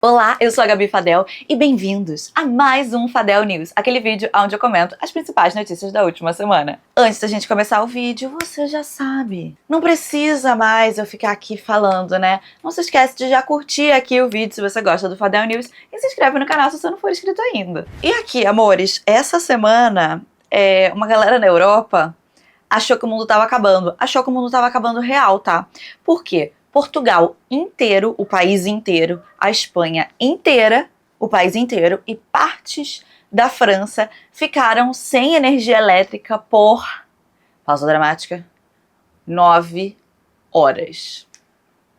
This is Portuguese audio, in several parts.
Olá, eu sou a Gabi Fadel e bem-vindos a mais um Fadel News, aquele vídeo onde eu comento as principais notícias da última semana. Antes da gente começar o vídeo, você já sabe, não precisa mais eu ficar aqui falando, né? Não se esquece de já curtir aqui o vídeo se você gosta do Fadel News e se inscreve no canal se você não for inscrito ainda. E aqui, amores, essa semana, uma galera na Europa achou que o mundo tava acabando. Achou que o mundo tava acabando real, tá? Por quê? Portugal inteiro, o país inteiro, a Espanha inteira, o país inteiro e partes da França ficaram sem energia elétrica por, pausa dramática, 9 horas.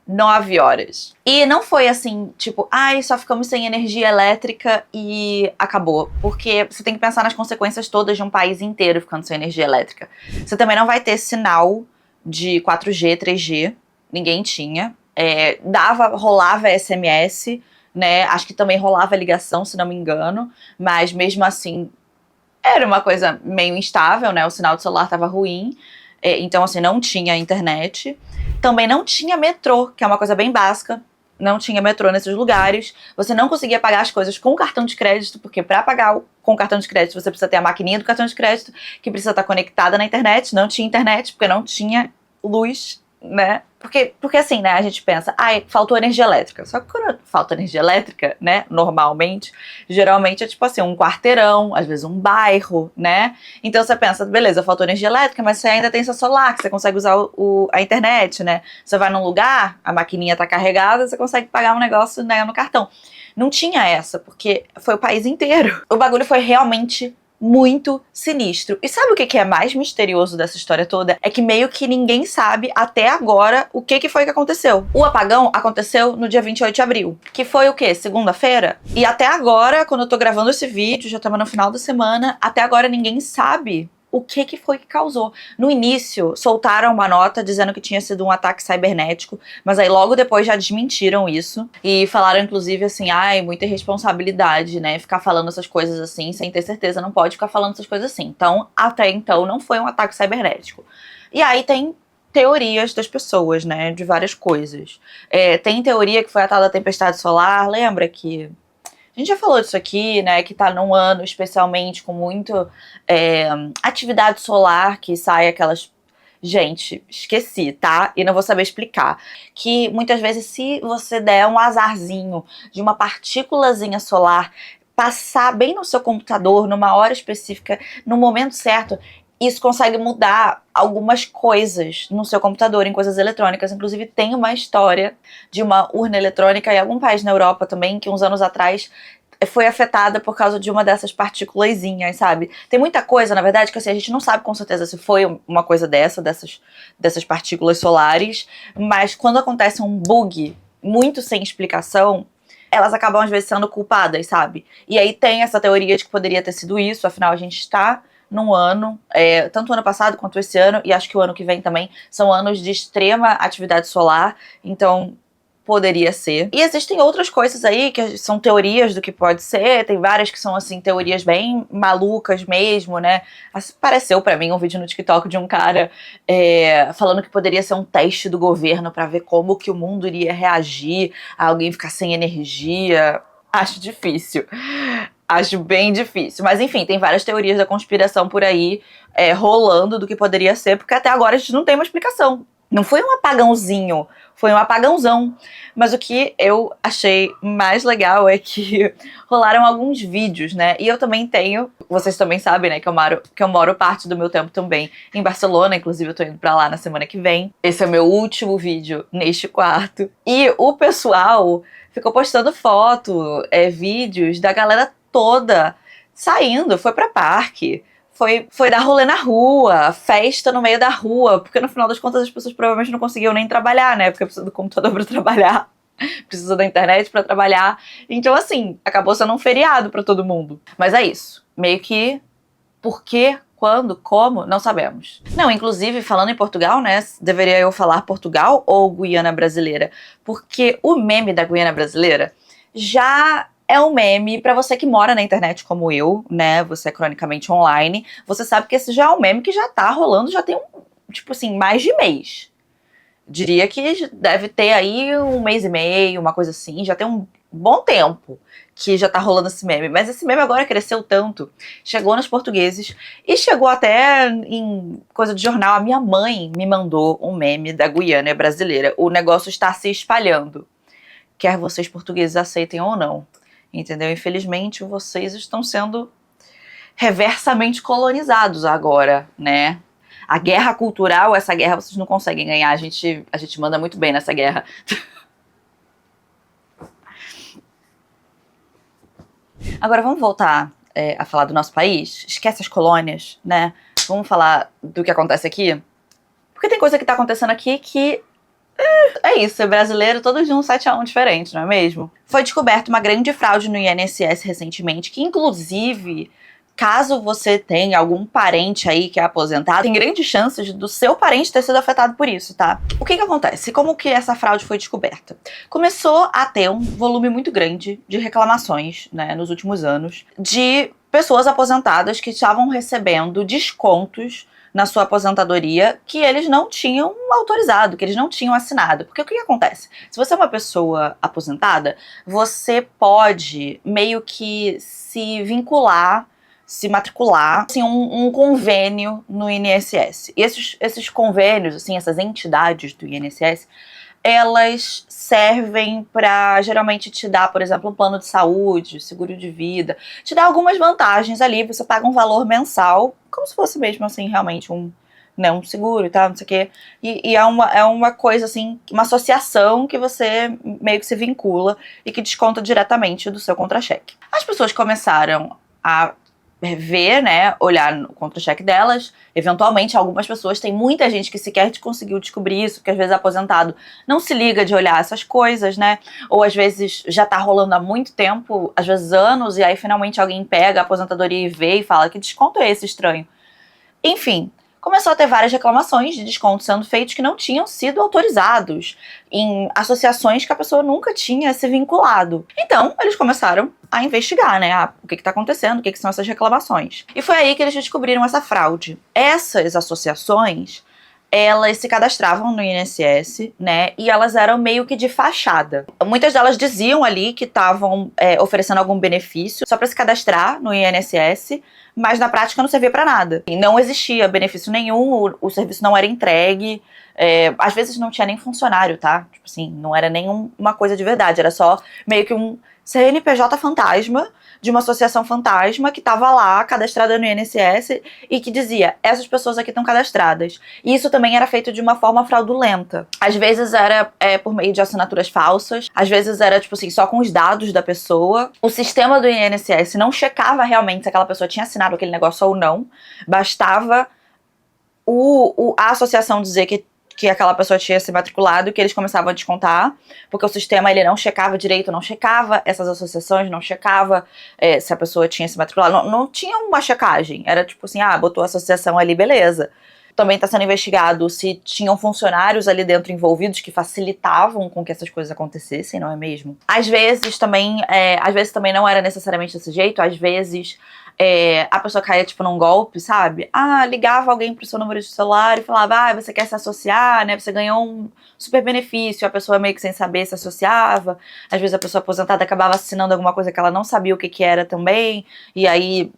9 horas. E não foi assim, tipo, só ficamos sem energia elétrica e acabou. Porque você tem que pensar nas consequências todas de um país inteiro ficando sem energia elétrica. Você também não vai ter sinal de 4G, 3G. Ninguém tinha. Rolava SMS, né? Acho que também rolava ligação, se não me engano. Mas mesmo assim, era uma coisa meio instável, né? O sinal do celular tava ruim. Então, assim, não tinha internet. Também não tinha metrô, que é uma coisa bem básica. Não tinha metrô nesses lugares. Você não conseguia pagar as coisas com cartão de crédito, porque para pagar com cartão de crédito você precisa ter a maquininha do cartão de crédito, que precisa estar conectada na internet. Não tinha internet, porque não tinha luz, né? Porque assim, né, a gente pensa, faltou energia elétrica. Só que quando falta energia elétrica, né, normalmente, geralmente é tipo assim, um quarteirão, às vezes um bairro, né? Então você pensa, beleza, faltou energia elétrica, mas você ainda tem seu celular, que você consegue usar a internet, né? Você vai num lugar, a maquininha tá carregada, você consegue pagar um negócio, né, no cartão. Não tinha essa, porque foi o país inteiro. O bagulho foi realmente muito sinistro. E sabe o que é mais misterioso dessa história toda? É que meio que ninguém sabe até agora o que foi que aconteceu. O apagão aconteceu no dia 28 de abril, que foi o quê? Segunda-feira? E até agora, quando eu tô gravando esse vídeo, já estamos no final da semana, até agora ninguém sabe o que foi que causou. No início, soltaram uma nota dizendo que tinha sido um ataque cibernético, mas aí logo depois já desmentiram isso e falaram inclusive assim, muita irresponsabilidade, né, ficar falando essas coisas assim, sem ter certeza, não pode ficar falando essas coisas assim. Então, até então, não foi um ataque cibernético. E aí tem teorias das pessoas, né, de várias coisas. Tem teoria que foi a tal da tempestade solar, lembra que a gente já falou disso aqui, né, que tá num ano especialmente com muito atividade solar, que sai aquelas... Gente, esqueci, tá? E não vou saber explicar. Que muitas vezes se você der um azarzinho de uma partículazinha solar passar bem no seu computador, numa hora específica, no momento certo, isso consegue mudar algumas coisas no seu computador, em coisas eletrônicas. Inclusive tem uma história de uma urna eletrônica em algum país na Europa também, que uns anos atrás foi afetada por causa de uma dessas partículazinhas, sabe? Tem muita coisa, na verdade, que assim, a gente não sabe com certeza se foi uma coisa dessas partículas solares, mas quando acontece um bug muito sem explicação, elas acabam às vezes sendo culpadas, sabe? E aí tem essa teoria de que poderia ter sido isso, afinal a gente está num ano, tanto o ano passado quanto esse ano, e acho que o ano que vem também, são anos de extrema atividade solar, então poderia ser. E existem outras coisas aí que são teorias do que pode ser, tem várias que são assim, teorias bem malucas mesmo, né? Apareceu pra mim um vídeo no TikTok de um cara falando que poderia ser um teste do governo pra ver como que o mundo iria reagir a alguém ficar sem energia. Acho difícil. Acho bem difícil. Mas enfim, tem várias teorias da conspiração por aí rolando do que poderia ser, porque até agora a gente não tem uma explicação. Não foi um apagãozinho, foi um apagãozão. Mas o que eu achei mais legal é que rolaram alguns vídeos, né? E eu também tenho, vocês também sabem, né, que eu moro parte do meu tempo também em Barcelona, inclusive eu tô indo pra lá na semana que vem. Esse é o meu último vídeo neste quarto. E o pessoal ficou postando foto, vídeos da galera toda saindo, foi pra parque. Foi dar rolê na rua, festa no meio da rua, porque no final das contas as pessoas provavelmente não conseguiam nem trabalhar, né? Porque precisa do computador pra trabalhar, precisa da internet pra trabalhar. Então, assim, acabou sendo um feriado pra todo mundo. Mas é isso. Meio que por quê, quando, como, não sabemos. Não, inclusive, falando em Portugal, né? Deveria eu falar Portugal ou Guiana Brasileira? Porque o meme da Guiana Brasileira já é um meme pra você que mora na internet como eu, né? Você é cronicamente online. Você sabe que esse já é um meme que já tá rolando, já tem tipo assim, mais de mês. Diria que deve ter aí um mês e meio, uma coisa assim. Já tem bom tempo que já tá rolando esse meme, mas esse meme agora cresceu tanto, chegou nos portugueses e chegou até em coisa de jornal. A minha mãe me mandou um meme da Guiana brasileira. O negócio está se espalhando, quer vocês portugueses aceitem ou não, entendeu? Infelizmente, vocês estão sendo reversamente colonizados agora, né? A guerra cultural, essa guerra vocês não conseguem ganhar, a gente manda muito bem nessa guerra. Agora vamos voltar a falar do nosso país? Esquece as colônias, né? Vamos falar do que acontece aqui? Porque tem coisa que tá acontecendo aqui que é isso, é brasileiro, todos de um 7-1 diferente, não é mesmo? Foi descoberta uma grande fraude no INSS recentemente, que inclusive, caso você tenha algum parente aí que é aposentado, tem grandes chances do seu parente ter sido afetado por isso, tá? O que que acontece? Como que essa fraude foi descoberta? Começou a ter um volume muito grande de reclamações, né, nos últimos anos, de pessoas aposentadas que estavam recebendo descontos na sua aposentadoria que eles não tinham autorizado, que eles não tinham assinado. Porque o que acontece? Se você é uma pessoa aposentada, você pode meio que se vincular, se matricular, assim, um convênio no INSS. E esses convênios, assim, essas entidades do INSS, elas servem para geralmente te dar, por exemplo, um plano de saúde, seguro de vida, te dá algumas vantagens ali, você paga um valor mensal, como se fosse mesmo assim, realmente um, né, um seguro e tal, não sei o quê. E é uma coisa assim, uma associação que você meio que se vincula e que desconta diretamente do seu contra-cheque. As pessoas começaram a ver, né, olhar no contra-cheque delas. Eventualmente, algumas pessoas, tem muita gente que sequer conseguiu descobrir isso, porque às vezes aposentado não se liga de olhar essas coisas, né, ou às vezes já tá rolando há muito tempo, às vezes anos, e aí finalmente alguém pega a aposentadoria e vê e fala: que desconto é esse estranho? Enfim, começou a ter várias reclamações de descontos sendo feitos que não tinham sido autorizados em associações que a pessoa nunca tinha se vinculado. Então, eles começaram a investigar, né? O que está acontecendo, o que são essas reclamações. E foi aí que eles descobriram essa fraude. Essas associações, elas se cadastravam no INSS, né, e elas eram meio que de fachada. Muitas delas diziam ali que estavam oferecendo algum benefício só para se cadastrar no INSS, mas na prática não servia para nada. E não existia benefício nenhum, o serviço não era entregue, às vezes não tinha nem funcionário, tá? Tipo assim, não era nem uma coisa de verdade, era só meio que um CNPJ fantasma de uma associação fantasma que estava lá, cadastrada no INSS, e que dizia: essas pessoas aqui estão cadastradas. E isso também era feito de uma forma fraudulenta. Às vezes era por meio de assinaturas falsas, às vezes era, tipo assim, só com os dados da pessoa. O sistema do INSS não checava realmente se aquela pessoa tinha assinado aquele negócio ou não. Bastava a associação dizer que aquela pessoa tinha se matriculado, que eles começavam a descontar, porque o sistema ele não checava direito, não checava essas associações, não checava se a pessoa tinha se matriculado, não tinha uma checagem, era tipo assim, botou a associação ali, beleza. Também está sendo investigado se tinham funcionários ali dentro envolvidos que facilitavam com que essas coisas acontecessem, não é mesmo? Às vezes também não era necessariamente desse jeito, às vezes a pessoa caía tipo num golpe, sabe? Ligava alguém pro seu número de celular e falava: você quer se associar, né? Você ganhou um super benefício. A pessoa meio que sem saber se associava. Às vezes a pessoa aposentada acabava assinando alguma coisa que ela não sabia o que era também, e aí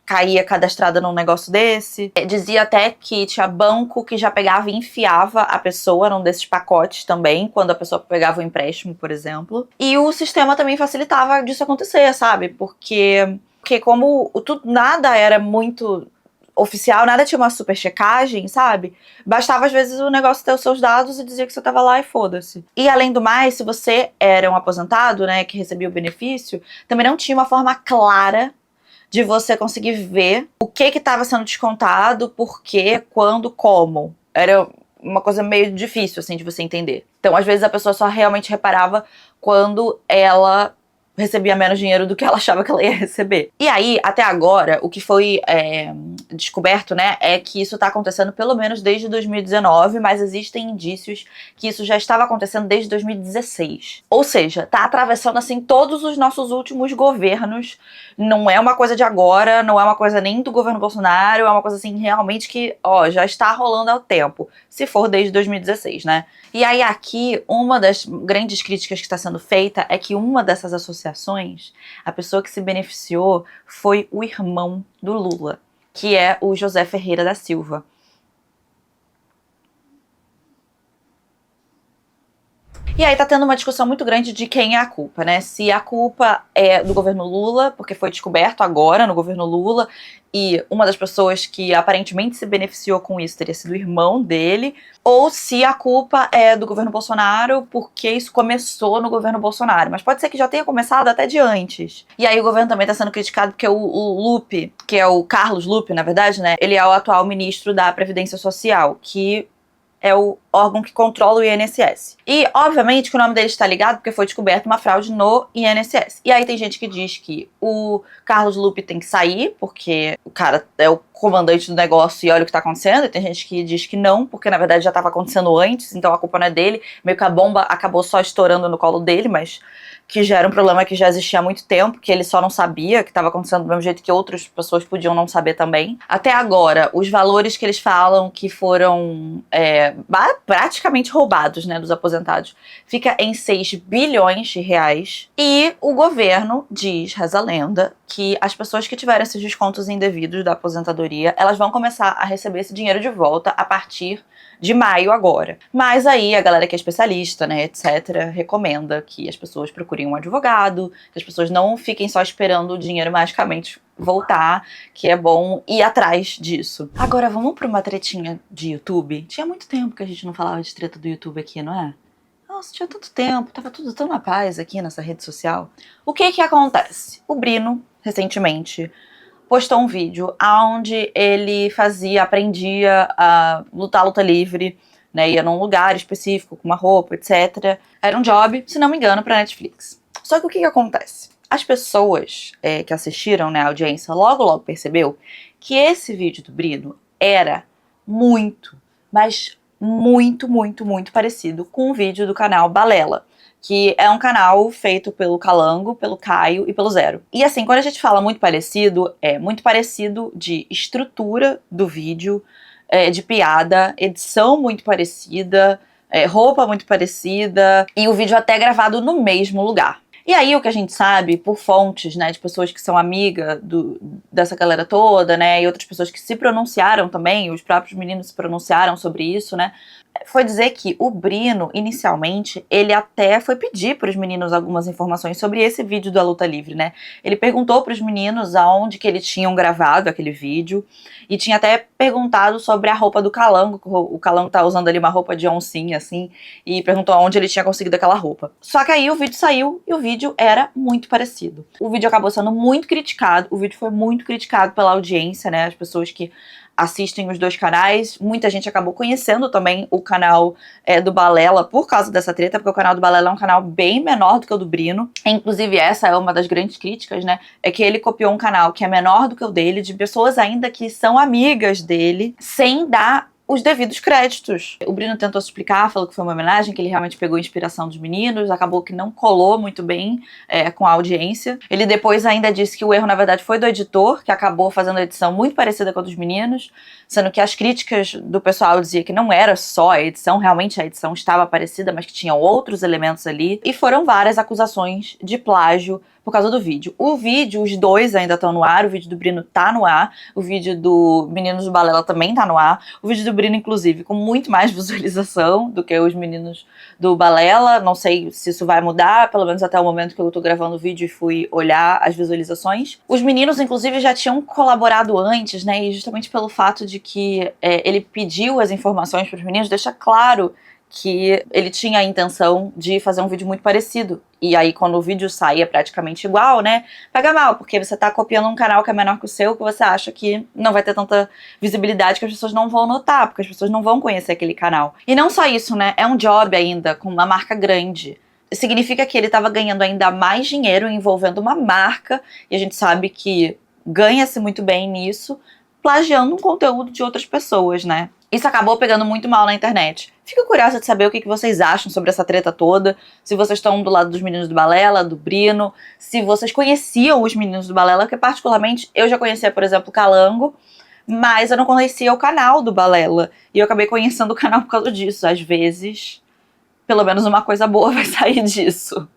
caía cadastrada num negócio desse. Dizia até que tinha banco que já pegava e enfiava a pessoa num desses pacotes também, quando a pessoa pegava o empréstimo, por exemplo. E o sistema também facilitava disso acontecer, sabe? Porque como nada era muito oficial, nada tinha uma super checagem, sabe? Bastava às vezes o negócio ter os seus dados e dizer que você tava lá e foda-se. E além do mais, se você era um aposentado, né, que recebia o benefício, também não tinha uma forma clara de você conseguir ver o que estava sendo descontado, por quê, quando, como. Era uma coisa meio difícil, assim, de você entender. Então, às vezes, a pessoa só realmente reparava quando ela recebia menos dinheiro do que ela achava que ela ia receber. E aí, até agora, o que foi descoberto, né, é que isso tá acontecendo pelo menos desde 2019, mas existem indícios que isso já estava acontecendo desde 2016. Ou seja, tá atravessando, assim, todos os nossos últimos governos. Não é uma coisa de agora, não é uma coisa nem do governo Bolsonaro, é uma coisa, assim, realmente que, ó, já está rolando há tempo. Se for desde 2016, né? E aí aqui, uma das grandes críticas que está sendo feita é que uma dessas associações, a pessoa que se beneficiou foi o irmão do Lula, que é o José Ferreira da Silva. E aí tá tendo uma discussão muito grande de quem é a culpa, né? Se a culpa é do governo Lula, porque foi descoberto agora no governo Lula, e uma das pessoas que aparentemente se beneficiou com isso teria sido o irmão dele, ou se a culpa é do governo Bolsonaro, porque isso começou no governo Bolsonaro. Mas pode ser que já tenha começado até de antes. E aí o governo também tá sendo criticado porque o Lupe, que é o Carlos Lupe, na verdade, né? Ele é o atual ministro da Previdência Social, que é o órgão que controla o INSS. E, obviamente, que o nome dele está ligado porque foi descoberta uma fraude no INSS. E aí tem gente que diz que o Carlos Lupe tem que sair, porque o cara é o comandante do negócio e olha o que está acontecendo. E tem gente que diz que não, porque na verdade já estava acontecendo antes, então a culpa não é dele. Meio que a bomba acabou só estourando no colo dele, mas que já era um problema que já existia há muito tempo, que ele só não sabia, que estava acontecendo do mesmo jeito que outras pessoas podiam não saber também. Até agora, os valores que eles falam que foram praticamente roubados, né, dos aposentados, fica em 6 bilhões de reais. E o governo diz, reza a lenda, que as pessoas que tiveram esses descontos indevidos da aposentadoria, elas vão começar a receber esse dinheiro de volta a partir de maio agora. Mas aí a galera que é especialista, né, etc., recomenda que as pessoas procurem um advogado, que as pessoas não fiquem só esperando o dinheiro magicamente voltar, que é bom ir atrás disso. Agora vamos pra uma tretinha de YouTube? Tinha muito tempo que a gente não falava de treta do YouTube aqui, não é? Nossa, tinha tanto tempo, tava tudo tão na paz aqui nessa rede social. O que que acontece? O Brino, recentemente, postou um vídeo onde ele aprendia a luta livre, né, ia num lugar específico, com uma roupa, etc. Era um job, se não me engano, pra Netflix. Só que o que acontece? As pessoas que assistiram, né, a audiência, logo percebeu que esse vídeo do Brino era muito, mas muito, muito, muito parecido com o vídeo do canal Balela, que é um canal feito pelo Calango, pelo Caio e pelo Zero. E assim, quando a gente fala muito parecido, é muito parecido de estrutura do vídeo, de piada, edição muito parecida, roupa muito parecida, e o vídeo até gravado no mesmo lugar. E aí o que a gente sabe, por fontes, né, de pessoas que são amigas dessa galera toda, né, e outras pessoas que se pronunciaram também, os próprios meninos se pronunciaram sobre isso, né, foi dizer que o Brino, inicialmente, ele até foi pedir para os meninos algumas informações sobre esse vídeo da luta livre, né? Ele perguntou para os meninos aonde que eles tinham gravado aquele vídeo e tinha até perguntado sobre a roupa do Calango, o Calango tá usando ali uma roupa de oncinha, assim, e perguntou aonde ele tinha conseguido aquela roupa. Só que aí o vídeo saiu e o vídeo era muito parecido. O vídeo acabou sendo muito criticado, o vídeo foi muito criticado pela audiência, né? As pessoas que assistem os dois canais, muita gente acabou conhecendo também o canal do Balela por causa dessa treta, porque o canal do Balela é um canal bem menor do que o do Brino. Inclusive essa é uma das grandes críticas, né, é que ele copiou um canal que é menor do que o dele, de pessoas ainda que são amigas dele, sem dar os devidos créditos. O Brino tentou se explicar, falou que foi uma homenagem, que ele realmente pegou a inspiração dos meninos, acabou que não colou muito bem com a audiência. Ele depois ainda disse que o erro, na verdade, foi do editor, que acabou fazendo a edição muito parecida com a dos meninos, sendo que as críticas do pessoal diziam que não era só a edição, realmente a edição estava parecida, mas que tinha outros elementos ali, e foram várias acusações de plágio por causa do vídeo. O vídeo, os dois ainda estão no ar, o vídeo do Brino tá no ar, o vídeo do Meninos do Balela também tá no ar, o vídeo do Brino, inclusive, com muito mais visualização do que os Meninos do Balela. Não sei se isso vai mudar, pelo menos até o momento que eu tô gravando o vídeo e fui olhar as visualizações. Os meninos, inclusive, já tinham colaborado antes, né, e justamente pelo fato de que ele pediu as informações pros meninos, deixa claro que ele tinha a intenção de fazer um vídeo muito parecido. E aí, quando o vídeo sai é praticamente igual, né, pega mal, porque você tá copiando um canal que é menor que o seu, que você acha que não vai ter tanta visibilidade, que as pessoas não vão notar, porque as pessoas não vão conhecer aquele canal. E não só isso, né, é um job ainda com uma marca grande. significa que ele estava ganhando ainda mais dinheiro envolvendo uma marca, e a gente sabe que ganha-se muito bem nisso, plagiando um conteúdo de outras pessoas, né? Isso acabou pegando muito mal na internet. Fico curiosa de saber o que vocês acham sobre essa treta toda, se vocês estão do lado dos meninos do Balela, do Brino, se vocês conheciam os meninos do Balela, porque particularmente eu já conhecia, por exemplo, o Calango, mas eu não conhecia o canal do Balela, e eu acabei conhecendo o canal por causa disso. Às vezes, pelo menos uma coisa boa vai sair disso.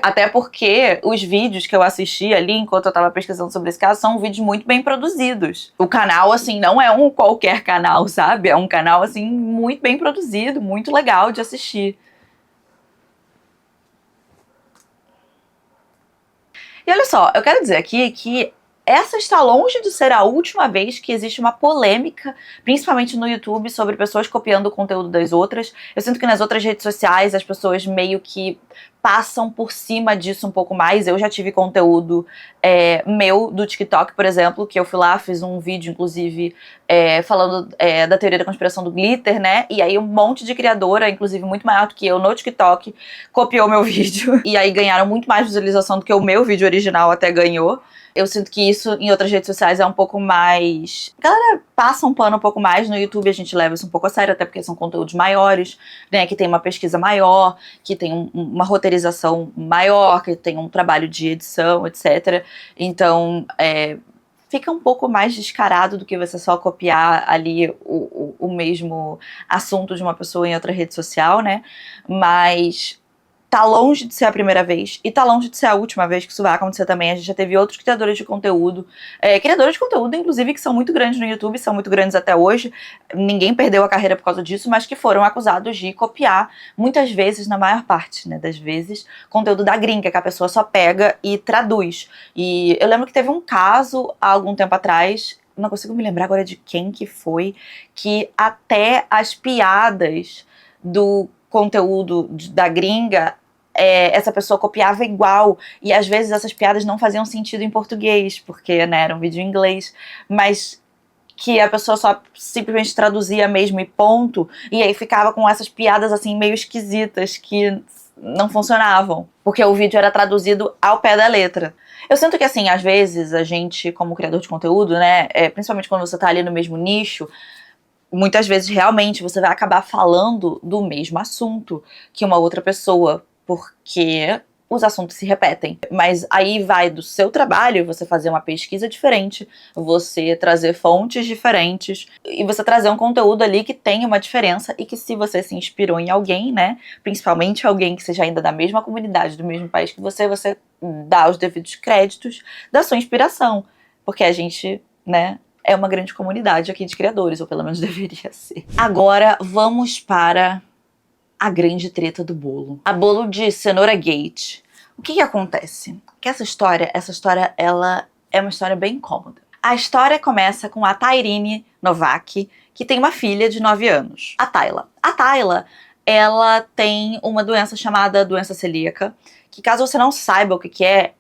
Até porque os vídeos que eu assisti ali, enquanto eu tava pesquisando sobre esse caso, são vídeos muito bem produzidos. O canal, assim, não é um qualquer canal, sabe? É um canal, assim, muito bem produzido, muito legal de assistir. E olha só, eu quero dizer aqui que essa está longe de ser a última vez que existe uma polêmica, principalmente no YouTube, sobre pessoas copiando o conteúdo das outras. Eu sinto que nas outras redes sociais as pessoas meio que passam por cima disso um pouco mais. Eu já tive conteúdo meu do TikTok, por exemplo, que eu fui lá, fiz um vídeo, inclusive, falando da teoria da conspiração do glitter, né? E aí um monte de criadora, inclusive muito maior do que eu no TikTok, copiou meu vídeo. E aí ganharam muito mais visualização do que o meu vídeo original até ganhou. Eu sinto que isso em outras redes sociais é um pouco mais... A galera passa um pano um pouco mais. No YouTube a gente leva isso um pouco a sério, até porque são conteúdos maiores, né? Que tem uma pesquisa maior, que tem uma roteirização maior, que tem um trabalho de edição, etc. Então, fica um pouco mais descarado do que você só copiar ali o mesmo assunto de uma pessoa em outra rede social, né? Mas tá longe de ser a primeira vez e tá longe de ser a última vez que isso vai acontecer também. A gente já teve outros criadores de conteúdo, inclusive, que são muito grandes no YouTube, são muito grandes até hoje, ninguém perdeu a carreira por causa disso, mas que foram acusados de copiar, muitas vezes, na maior parte, né, das vezes, conteúdo da gringa, que a pessoa só pega e traduz. E eu lembro que teve um caso, há algum tempo atrás, não consigo me lembrar agora de quem que foi, que até as piadas do conteúdo da gringa, essa pessoa copiava igual, e às vezes essas piadas não faziam sentido em português, porque, né, era um vídeo em inglês, mas que a pessoa só simplesmente traduzia mesmo e ponto, e aí ficava com essas piadas assim meio esquisitas que não funcionavam, porque o vídeo era traduzido ao pé da letra. Eu sinto que, assim, às vezes a gente, como criador de conteúdo, né, principalmente quando você tá ali no mesmo nicho, muitas vezes realmente você vai acabar falando do mesmo assunto que uma outra pessoa, porque os assuntos se repetem. Mas aí vai do seu trabalho você fazer uma pesquisa diferente, você trazer fontes diferentes e você trazer um conteúdo ali que tenha uma diferença e que, se você se inspirou em alguém, né, principalmente alguém que seja ainda da mesma comunidade, do mesmo país que você dá os devidos créditos da sua inspiração. Porque a gente, né, é uma grande comunidade aqui de criadores, ou pelo menos deveria ser. Agora vamos para a grande treta do bolo. A bolo de Cenoura Gate. O que acontece? Que essa história, ela é uma história bem incômoda. A história começa com a Tairine Novak, que tem uma filha de 9 anos, a Tayla. A Tayla, ela tem uma doença chamada doença celíaca, que, caso você não saiba o que é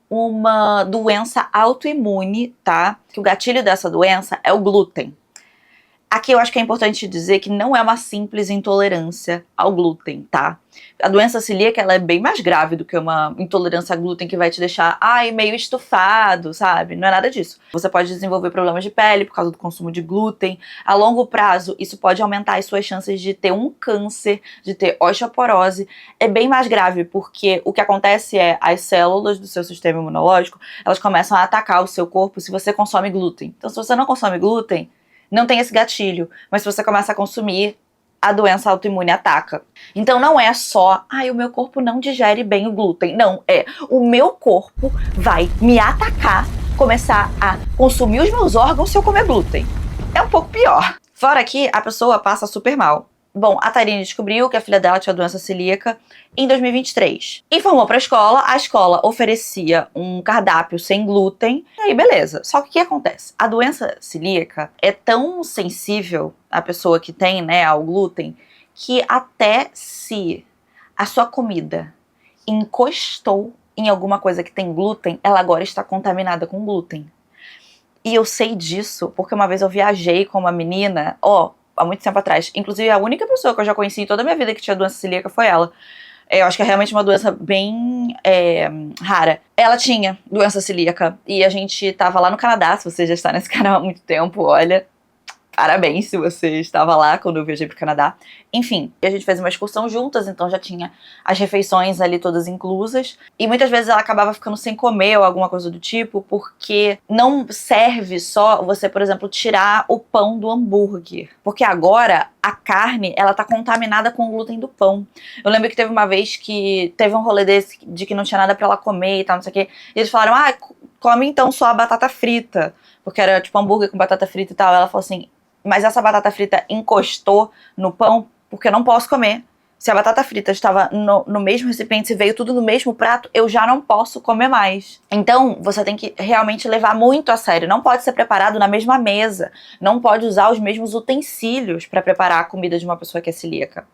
uma doença autoimune, tá? Que o gatilho dessa doença é o glúten. Aqui eu acho que é importante dizer que não é uma simples intolerância ao glúten, tá? A doença celíaca, ela é bem mais grave do que uma intolerância a glúten que vai te deixar, meio estufado, sabe? Não é nada disso. Você pode desenvolver problemas de pele por causa do consumo de glúten. A longo prazo, isso pode aumentar as suas chances de ter um câncer, de ter osteoporose. É bem mais grave, porque o que acontece é as células do seu sistema imunológico, elas começam a atacar o seu corpo se você consome glúten. Então, se você não consome glúten, não tem esse gatilho, mas se você começa a consumir, a doença autoimune ataca. Então não é só, o meu corpo não digere bem o glúten. Não, o meu corpo vai me atacar, começar a consumir os meus órgãos se eu comer glúten. É um pouco pior. Fora que a pessoa passa super mal. Bom, a Tairine descobriu que a filha dela tinha doença celíaca em 2023. Informou pra escola, a escola oferecia um cardápio sem glúten, e aí beleza. Só que o que acontece? A doença celíaca é tão sensível, a pessoa que tem, né, ao glúten, que até se a sua comida encostou em alguma coisa que tem glúten, ela agora está contaminada com glúten. E eu sei disso porque uma vez eu viajei com uma menina, há muito tempo atrás. Inclusive, a única pessoa que eu já conheci em toda a minha vida que tinha doença celíaca foi ela. Eu acho que é realmente uma doença bem rara. Ela tinha doença celíaca e a gente tava lá no Canadá. Se você já está nesse canal há muito tempo, olha, parabéns se você estava lá quando eu viajei pro Canadá. Enfim, a gente fez uma excursão juntas, então já tinha as refeições ali todas inclusas. E muitas vezes ela acabava ficando sem comer ou alguma coisa do tipo, porque não serve só você, por exemplo, tirar o pão do hambúrguer. Porque agora a carne, ela tá contaminada com o glúten do pão. Eu lembro que teve uma vez que teve um rolê desse de que não tinha nada pra ela comer e tal, não sei o quê. E eles falaram, come então só a batata frita. Porque era tipo hambúrguer com batata frita e tal. Ela falou assim, mas essa batata frita encostou no pão porque eu não posso comer. Se a batata frita estava no mesmo recipiente, se veio tudo no mesmo prato, eu já não posso comer mais. Então, você tem que realmente levar muito a sério. Não pode ser preparado na mesma mesa. Não pode usar os mesmos utensílios para preparar a comida de uma pessoa que é celíaca.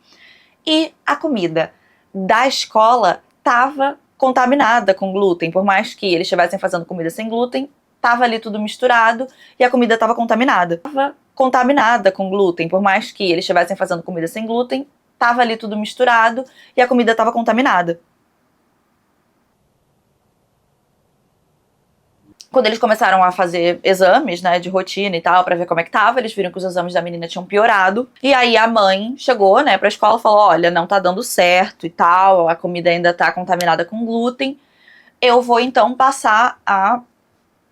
E a comida da escola estava contaminada com glúten. Por mais que eles estivessem fazendo comida sem glúten, estava ali tudo misturado e a comida estava contaminada. Contaminada com glúten, por mais que eles estivessem fazendo comida sem glúten, tava ali tudo misturado e a comida tava contaminada. Quando eles começaram a fazer exames, né, de rotina e tal, pra ver como é que tava, eles viram que os exames da menina tinham piorado. E aí a mãe chegou, né, pra escola e falou, olha, não tá dando certo e tal, a comida ainda tá contaminada com glúten. Eu vou então passar a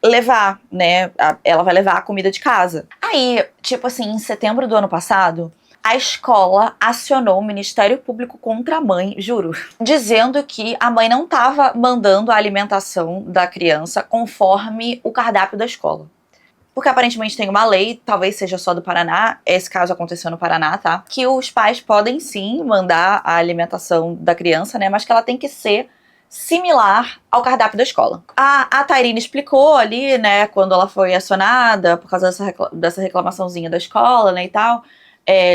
levar, né? Ela vai levar a comida de casa. Aí, tipo assim, em setembro do ano passado, a escola acionou o Ministério Público contra a mãe, juro, dizendo que a mãe não estava mandando a alimentação da criança conforme o cardápio da escola. Porque aparentemente tem uma lei, talvez seja só do Paraná, esse caso aconteceu no Paraná, tá? Que os pais podem sim mandar a alimentação da criança, né? Mas que ela tem que ser similar ao cardápio da escola. A Tairine explicou ali, né, quando ela foi acionada por causa dessa reclamaçãozinha da escola, né, e tal,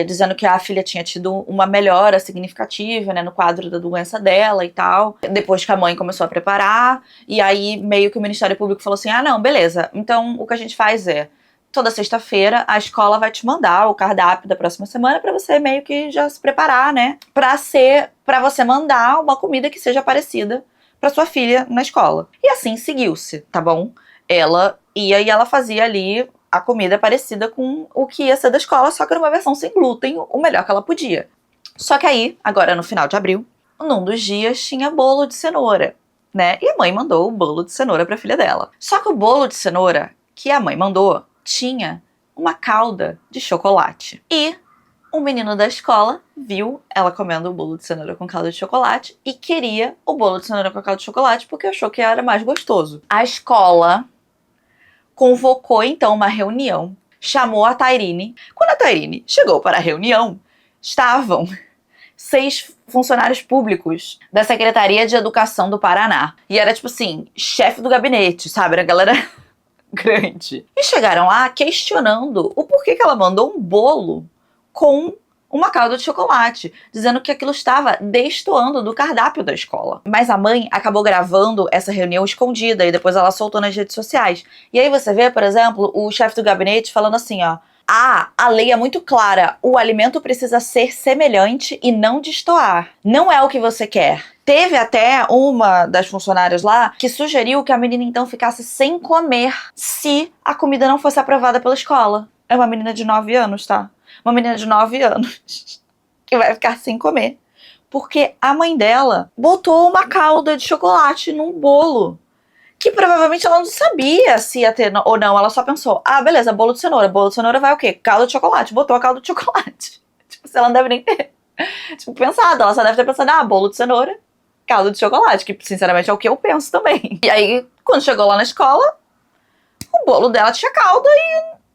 dizendo que a filha tinha tido uma melhora significativa, né, no quadro da doença dela e tal, depois que a mãe começou a preparar, e aí meio que o Ministério Público falou assim, não, beleza, então o que a gente faz é, toda sexta-feira a escola vai te mandar o cardápio da próxima semana pra você meio que já se preparar, né? Pra você mandar uma comida que seja parecida pra sua filha na escola. E assim seguiu-se, tá bom? Ela ia e ela fazia ali a comida parecida com o que ia ser da escola, só que numa versão sem glúten, o melhor que ela podia. Só que aí, agora no final de abril, num dos dias tinha bolo de cenoura, né? E a mãe mandou o bolo de cenoura pra filha dela. Só que o bolo de cenoura que a mãe mandou tinha uma calda de chocolate. E um menino da escola viu ela comendo o bolo de cenoura com calda de chocolate e queria o bolo de cenoura com calda de chocolate porque achou que era mais gostoso. A escola convocou então uma reunião, chamou a Tairine. Quando a Tairine chegou para a reunião, estavam 6 funcionários públicos da Secretaria de Educação do Paraná. E era tipo assim, chefe do gabinete, sabe? Era a galera grande. E chegaram lá questionando o porquê que ela mandou um bolo com uma calda de chocolate, dizendo que aquilo estava destoando do cardápio da escola. Mas a mãe acabou gravando essa reunião escondida e depois ela soltou nas redes sociais. E aí você vê, por exemplo, o chefe do gabinete falando assim, ó, a lei é muito clara, o alimento precisa ser semelhante e não destoar. Não é o que você quer. Teve até uma das funcionárias lá que sugeriu que a menina então ficasse sem comer se a comida não fosse aprovada pela escola. É uma menina de 9 anos, tá? Uma menina de 9 anos que vai ficar sem comer. Porque a mãe dela botou uma calda de chocolate num bolo. Que provavelmente ela não sabia se ia ter ou não. Ela só pensou, beleza, bolo de cenoura. Bolo de cenoura vai o quê? Calda de chocolate. Botou a calda de chocolate. Tipo, ela não deve nem ter pensado. Ela só deve ter pensado, bolo de cenoura, calda de chocolate. Que, sinceramente, é o que eu penso também. E aí, quando chegou lá na escola, o bolo dela tinha calda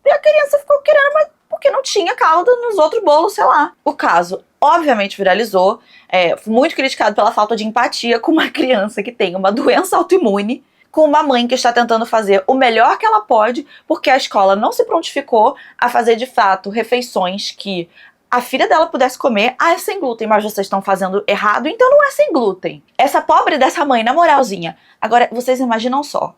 e a criança ficou querendo, mas porque não tinha calda nos outros bolos, sei lá. O caso, obviamente, viralizou. Foi muito criticado pela falta de empatia com uma criança que tem uma doença autoimune, com uma mãe que está tentando fazer o melhor que ela pode, porque a escola não se prontificou a fazer, de fato, refeições que a filha dela pudesse comer. É sem glúten, mas vocês estão fazendo errado, então não é sem glúten. Essa pobre dessa mãe, na moralzinha. Agora, vocês imaginam só.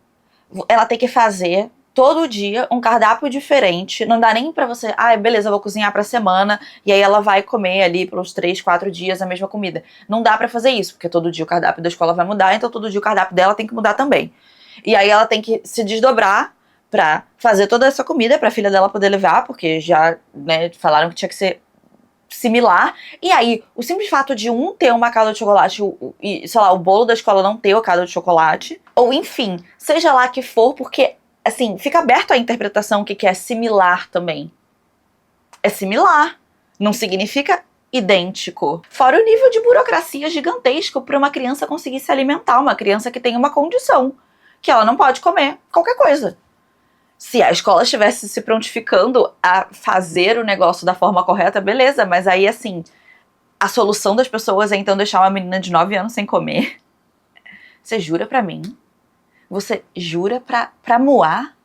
Ela tem que fazer todo dia um cardápio diferente, não dá nem pra você, beleza, eu vou cozinhar pra semana, e aí ela vai comer ali pelos 3, 4 dias a mesma comida. Não dá pra fazer isso, porque todo dia o cardápio da escola vai mudar, então todo dia o cardápio dela tem que mudar também. E aí ela tem que se desdobrar pra fazer toda essa comida pra filha dela poder levar, porque já, né, falaram que tinha que ser similar. E aí, o simples fato de um ter uma calda de chocolate e, sei lá, o bolo da escola não ter a calda de chocolate, ou enfim, seja lá que for, porque, assim, fica aberto à interpretação o que é similar também. É similar, não significa idêntico. Fora o nível de burocracia gigantesco para uma criança conseguir se alimentar, uma criança que tem uma condição, que ela não pode comer qualquer coisa. Se a escola estivesse se prontificando a fazer o negócio da forma correta, beleza, mas aí, assim, a solução das pessoas é então deixar uma menina de 9 anos sem comer? Você jura pra mim? Você jura pra moar?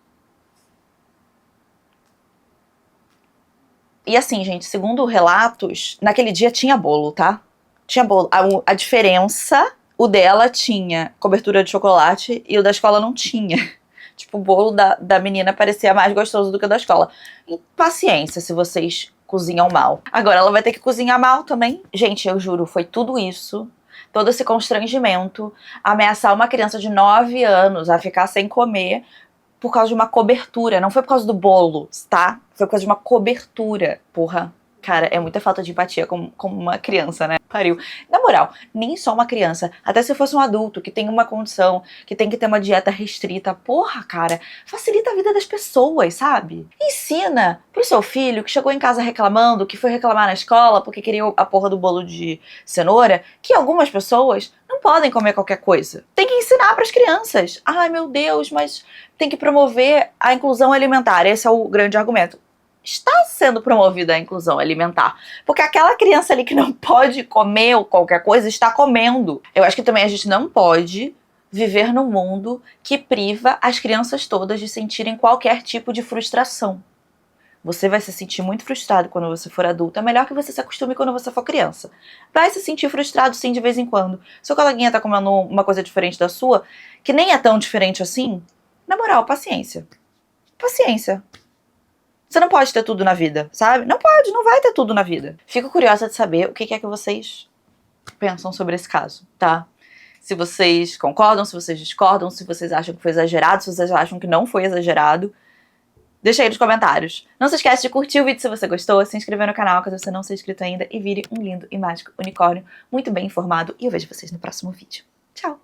E assim, gente, segundo relatos, naquele dia tinha bolo, tá? Tinha bolo. A diferença, o dela tinha cobertura de chocolate e o da escola não tinha. Tipo, o bolo da menina parecia mais gostoso do que o da escola. E paciência se vocês cozinham mal. Agora ela vai ter que cozinhar mal também. Gente, eu juro, foi tudo isso, todo esse constrangimento, ameaçar uma criança de 9 anos a ficar sem comer por causa de uma cobertura. Não foi por causa do bolo, tá? Foi por causa de uma cobertura. Porra. Cara, é muita falta de empatia com uma criança, né? Pariu. Na moral, nem só uma criança, até se fosse um adulto que tem uma condição, que tem que ter uma dieta restrita, porra, cara, facilita a vida das pessoas, sabe? Ensina pro seu filho que chegou em casa reclamando, que foi reclamar na escola porque queria a porra do bolo de cenoura, que algumas pessoas não podem comer qualquer coisa. Tem que ensinar pras crianças. Ai, meu Deus, mas tem que promover a inclusão alimentar. Esse é o grande argumento. Está sendo promovida a inclusão alimentar. Porque aquela criança ali que não pode comer ou qualquer coisa, está comendo. Eu acho que também a gente não pode viver num mundo que priva as crianças todas de sentirem qualquer tipo de frustração. Você vai se sentir muito frustrado quando você for adulto. É melhor que você se acostume quando você for criança. Vai se sentir frustrado sim de vez em quando. Seu coleguinha tá comendo uma coisa diferente da sua, que nem é tão diferente assim, na moral, paciência. Paciência. Você não pode ter tudo na vida, sabe? Não pode, não vai ter tudo na vida. Fico curiosa de saber o que é que vocês pensam sobre esse caso, tá? Se vocês concordam, se vocês discordam, se vocês acham que foi exagerado, se vocês acham que não foi exagerado. Deixa aí nos comentários. Não se esquece de curtir o vídeo se você gostou, se inscrever no canal caso você não seja inscrito ainda e vire um lindo e mágico unicórnio muito bem informado. E eu vejo vocês no próximo vídeo. Tchau!